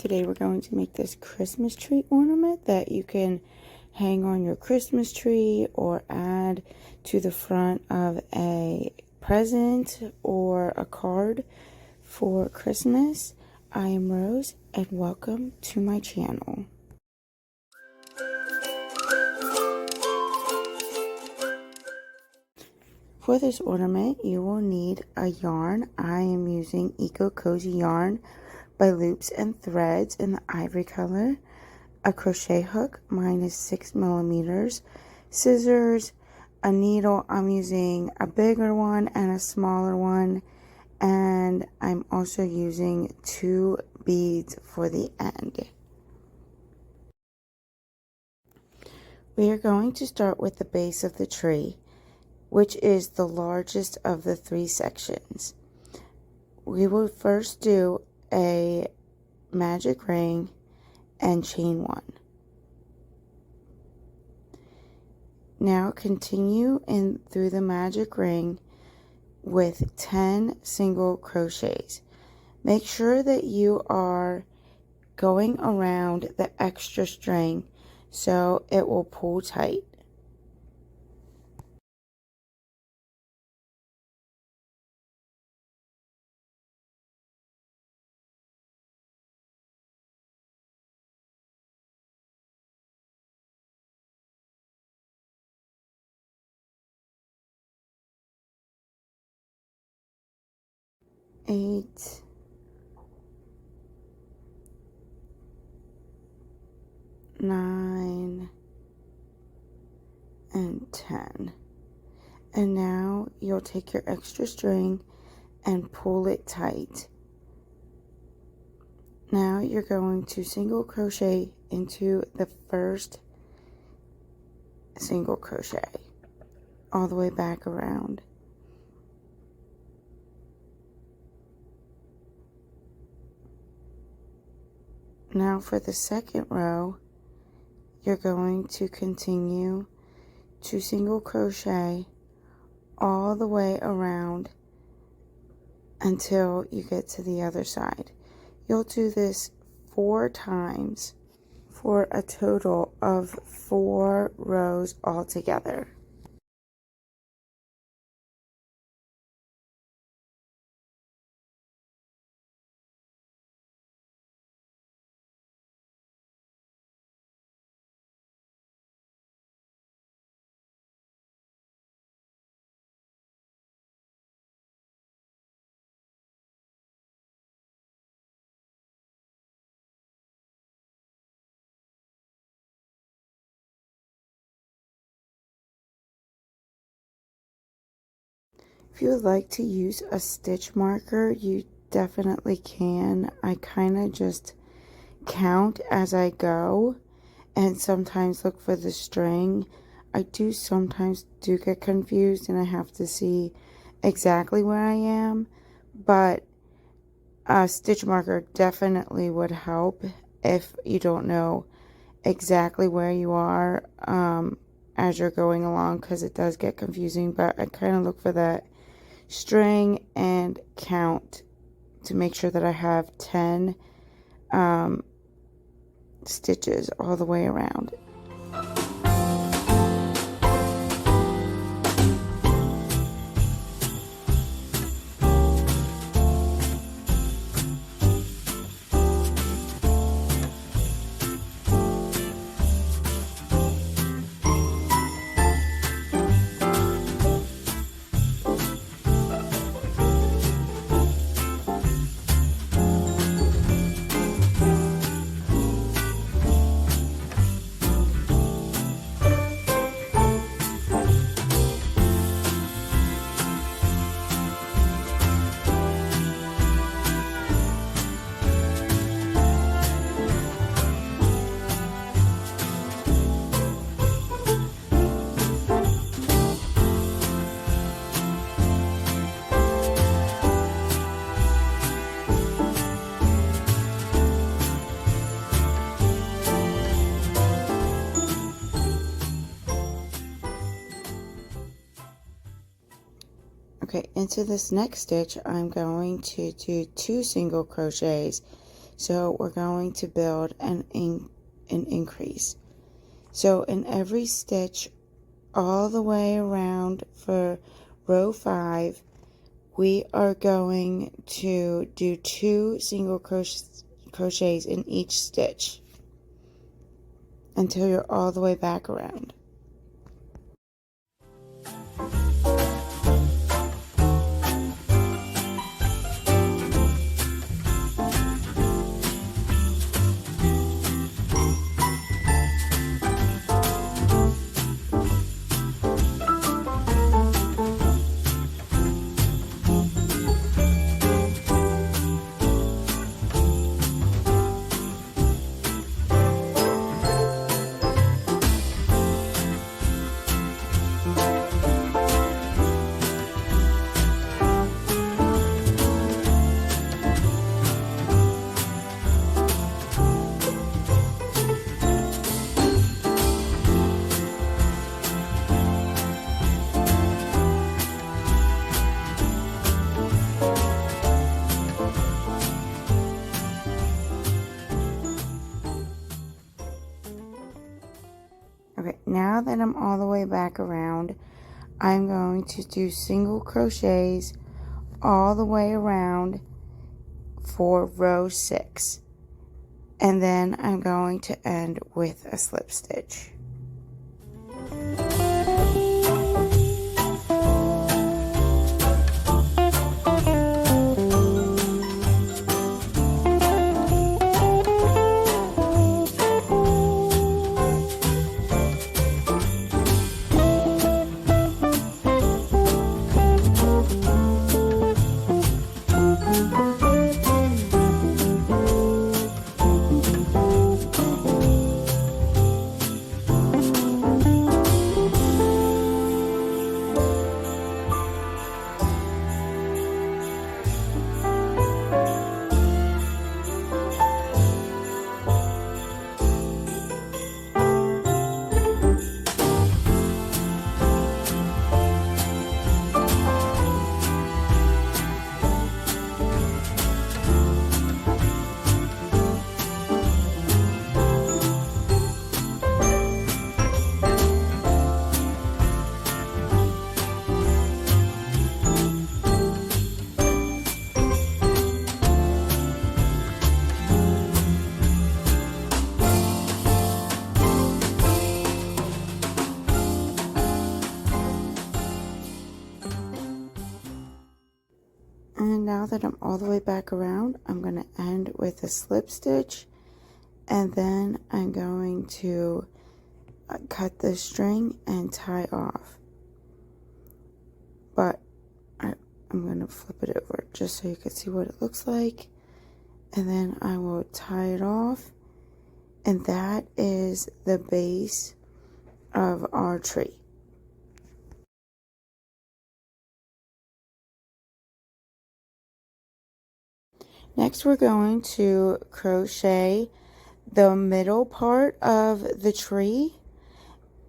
Today we're going to make this Christmas tree ornament that you can hang on your Christmas tree or add to the front of a present or a card for Christmas. I am Rose and welcome to my channel. For this ornament you will need a yarn. I am using Eco Cozy yarn by Loops and Threads in the ivory color, a crochet hook, mine is 6 millimeters, scissors, a needle. I'm using a bigger one and a smaller one, and I'm also using 2 beads for the end. We are going to start with the base of the tree, which is the largest of the 3 sections. We will first do a magic ring and chain 1. Now continue in through the magic ring with 10 single crochets. Make sure that you are going around the extra string so it will pull tight. Eight, 9, and 10. And now you'll take your extra string and pull it tight. Now you're going to single crochet into the first single crochet all the way back around. Now for the second row, you're going to continue to single crochet all the way around until you get to the other side. You'll do this 4 times for a total of 4 rows altogether. If you would like to use a stitch marker, you definitely can. I kind of just count as I go and sometimes look for the string. I do sometimes get confused and I have to see exactly where I am, but a stitch marker definitely would help if you don't know exactly where you are as you're going along, because it does get confusing. But I kind of look for that string and count to make sure that I have 10 stitches all the way around. Okay, into this next stitch I'm going to do 2 single crochets So we're going to build an increase. So in every stitch all the way around for row 5, we are going to do 2 single crochets in each stitch until you're all the way back around. Okay, now that I'm all the way back around, I'm going to do single crochets all the way around for row 6. And then I'm going to end with a slip stitch. And now that I'm all the way back around, I'm going to end with a slip stitch, and then I'm going to cut the string and tie off. But I'm going to flip it over just so you can see what it looks like, and then I will tie it off, and that is the base of our tree. Next, we're going to crochet the middle part of the tree,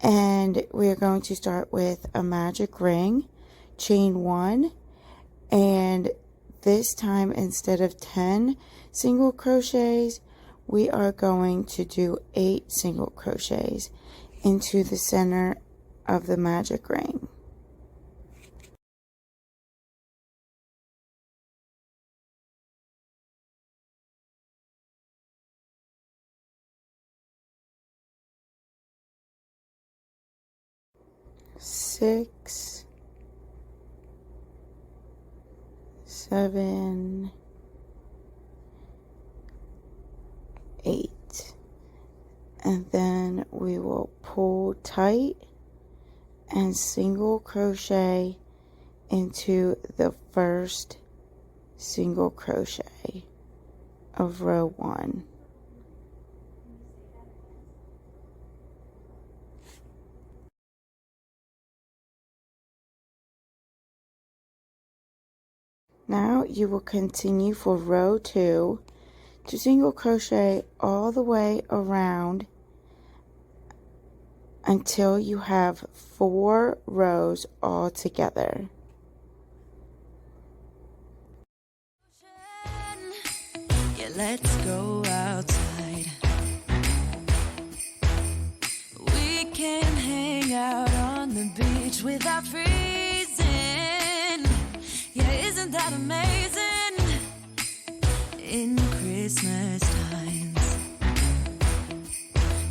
and we're going to start with a magic ring, chain 1, and this time instead of 10 single crochets, we are going to do 8 single crochets into the center of the magic ring. Six, 7, 8, and then we will pull tight and single crochet into the first single crochet of row 1. Now you will continue for row 2 to single crochet all the way around until you have 4 rows all together. let's go outside. We can hang out on the beach without freezing. Yeah, isn't that amazing? In Christmas times,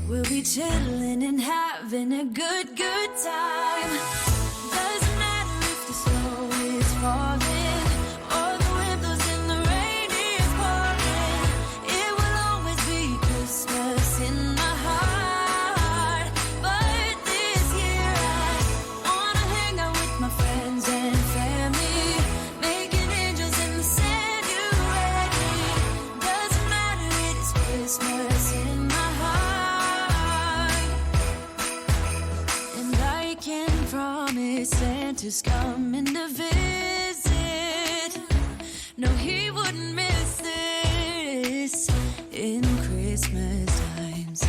we'll be chilling and having a good time. Doesn't matter if the snow is falling or the wind blows and the rain is pouring. It will always be Christmas in my heart. But this year I wanna hang out with my friends and family, making angels in the sand. You ready? Doesn't matter, it is Christmas in my heart. And I can promise Santa's coming to visit. No, he wouldn't miss this in Christmas times.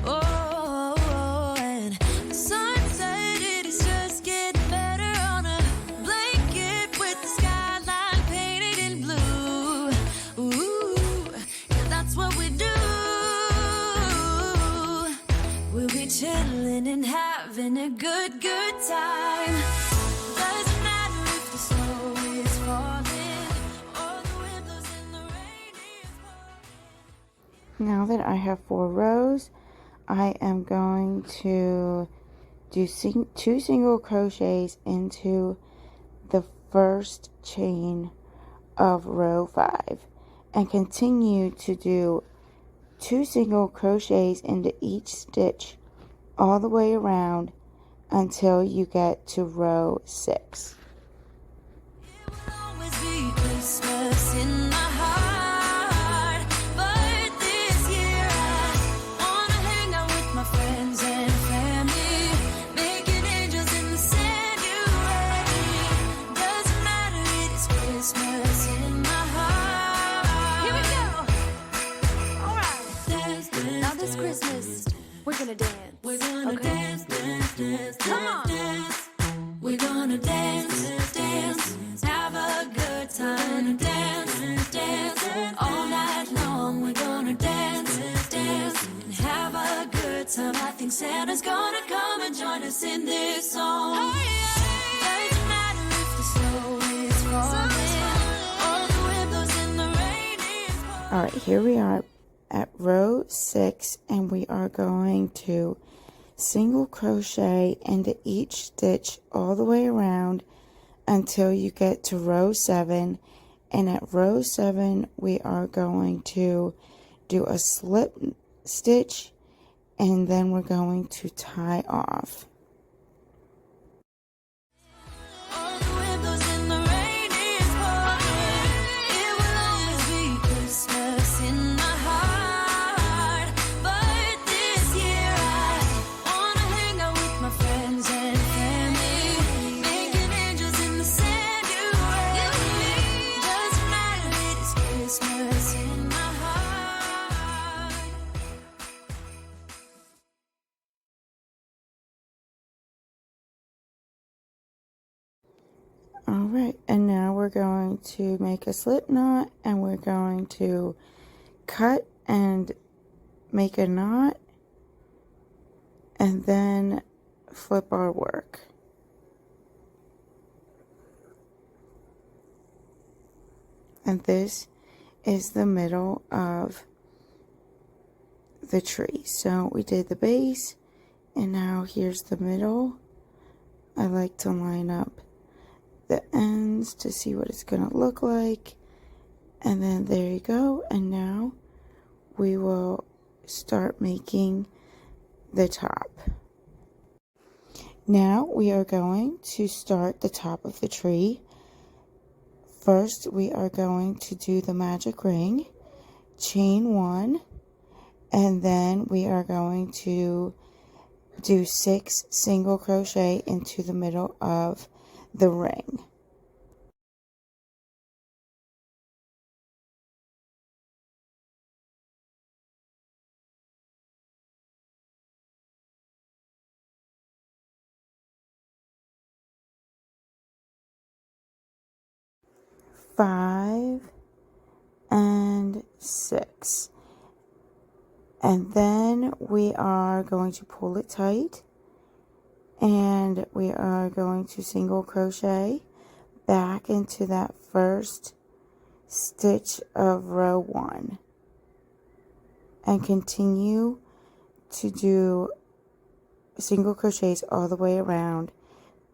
Oh, and the sun said it is just getting better on a blanket with the skyline painted in blue. Ooh, yeah, that's what we do. We'll be chilling and having a good time. Doesn't matter if the snow is falling or the wind blows and the rain is pouring. Now that I have 4 rows, I am going to do 2 single crochets into the first chain of row 5 and continue to do 2 single crochets into each stitch all the way around until you get to row 6. It will always be Christmas in my heart. But this year I wanna hang out with my friends and family, making angels in the sand. You ready? Doesn't matter, it is Christmas in my heart. Here we go. All right. Dance, dance, now this Christmas, we're gonna dance. We're gonna dance, dance, dance, come on. Dance. We're gonna dance, dance, have a good time. Dance, dance, all night long. We're gonna dance, dance, and have a good time. I think Santa's gonna come and join us in this song. Doesn't matter if the snow is falling or the wind blows and the rain is pouring. Alright, here we are at row 6 and we are going to single crochet into each stitch all the way around until you get to row 7, and at row 7 we are going to do a slip stitch and then we're going to tie off. All the wind blows and the rain is pouring. It will always be Christmas in my heart. But this year I wanna hang out with my friends and family, making angels in the sand. You ready? Doesn't matter, it is Christmas in my heart. Alright, and now we're going to make a slip knot and we're going to cut and make a knot and then flip our work. And this is the middle of the tree. So we did the base and now here's the middle. I like to line up the ends to see what it's going to look like, and then there you go. And now we will start making the top. Now we are going to start the top of the tree. First we are going to do the magic ring, chain 1, and then we are going to do 6 single crochet into the middle of the ring. Five and 6. And then we are going to pull it tight, and we are going to single crochet back into that first stitch of row 1 and continue to do single crochets all the way around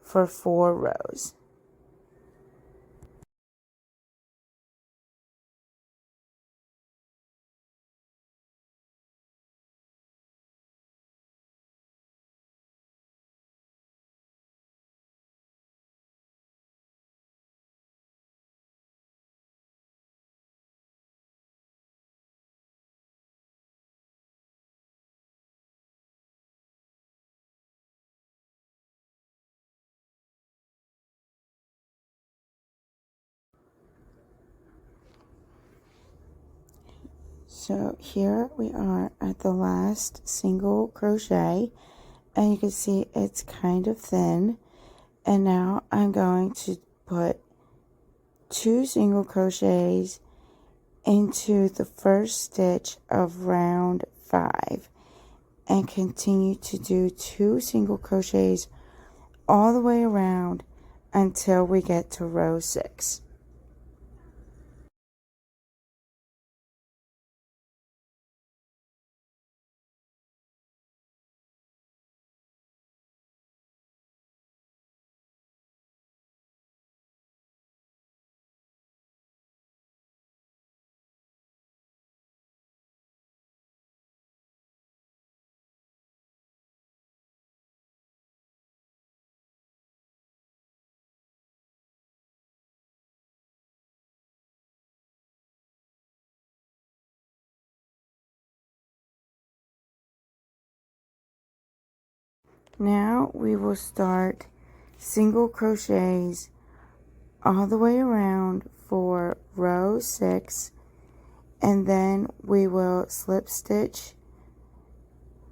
for 4 rows. So here we are at the last single crochet, and you can see it's kind of thin. And now I'm going to put 2 single crochets into the first stitch of round 5 and continue to do 2 single crochets all the way around until we get to row 6. Now we will start single crochets all the way around for row 6, and then we will slip stitch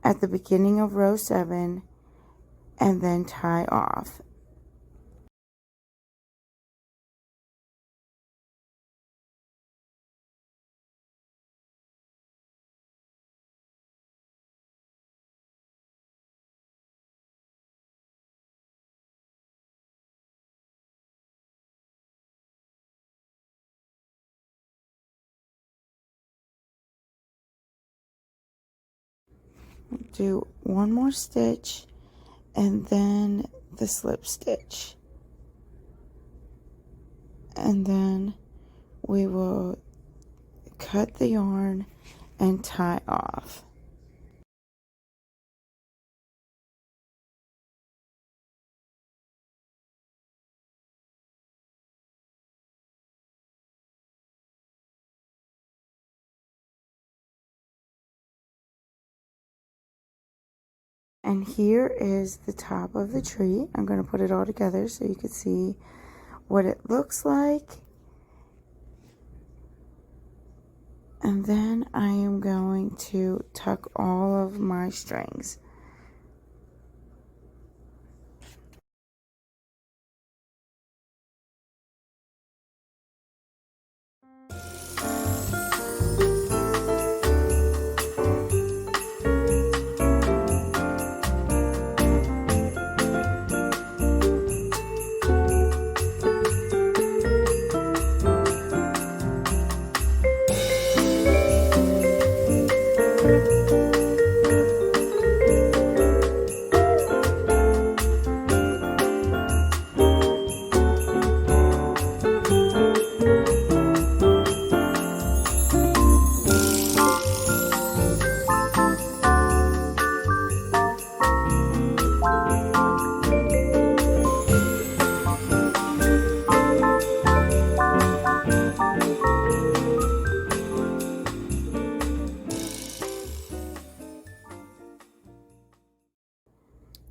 at the beginning of row 7 and then tie off. Do one more stitch and then the slip stitch, and then we will cut the yarn and tie off. And here is the top of the tree. I'm going to put it all together so you can see what it looks like. And then I am going to tuck all of my strings.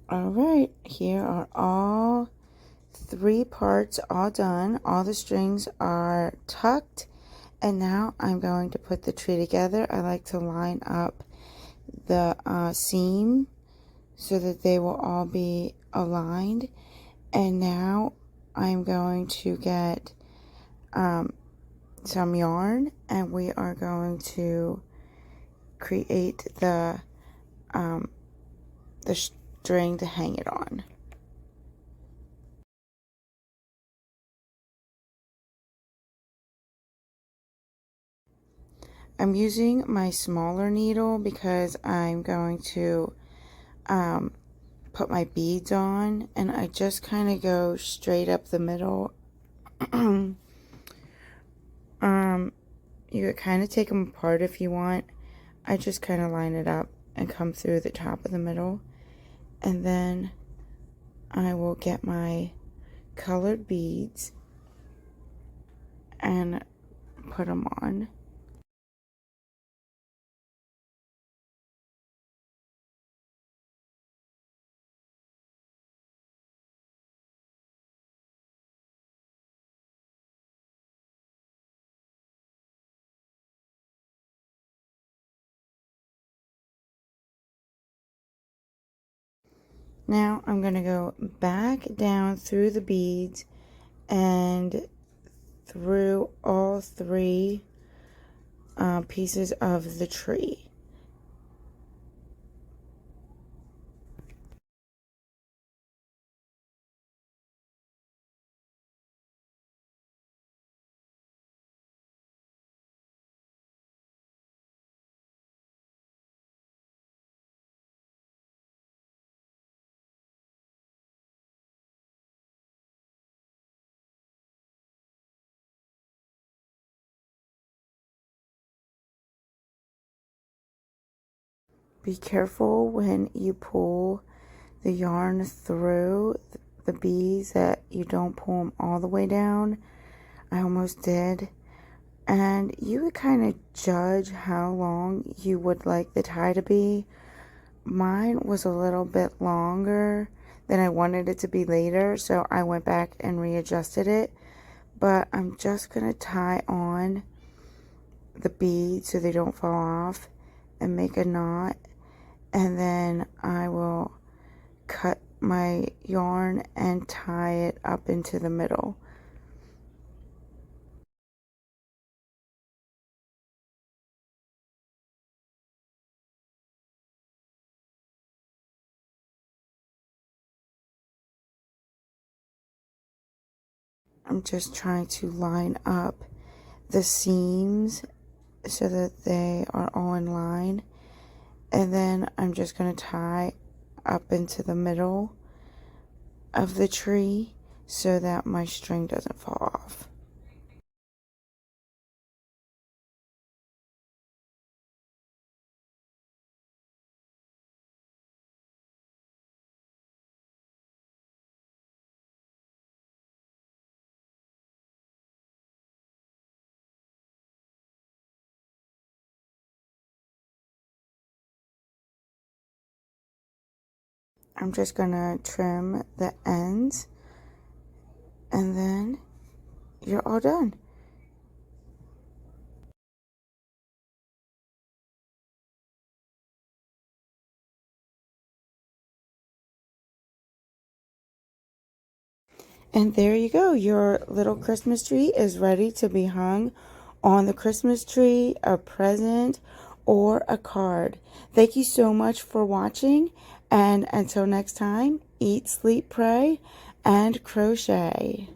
Alright, here are all 3 parts all done. All the strings are tucked, and now I'm going to put the tree together. I like to line up the seam so that they will all be aligned. And now I'm going to get some yarn, and we are going to create the string to hang it on. I'm using my smaller needle because I'm going to put my beads on, and I just kind of go straight up the middle. You could kind of take them apart if you want. I just kind of line it up and come through the top of the middle, and then I will get my colored beads and put them on. Now I'm going to go back down through the beads and through all three pieces of the tree. Be careful when you pull the yarn through the beads that you don't pull them all the way down. I almost did. And you would kind of judge how long you would like the tie to be. Mine was a little bit longer than I wanted it to be later, so I went back and readjusted it. But I'm just going to tie on the beads so they don't fall off and make a knot. And then I will cut my yarn and tie it up into the middle. I'm just trying to line up the seams so that they are all in line, and then I'm just going to tie up into the middle of the tree so that my string doesn't fall off. I'm just going to trim the ends, and then you're all done. And there you go. Your little Christmas tree is ready to be hung on the Christmas tree, a present, or a card. Thank you so much for watching. And until next time, eat, sleep, pray, and crochet.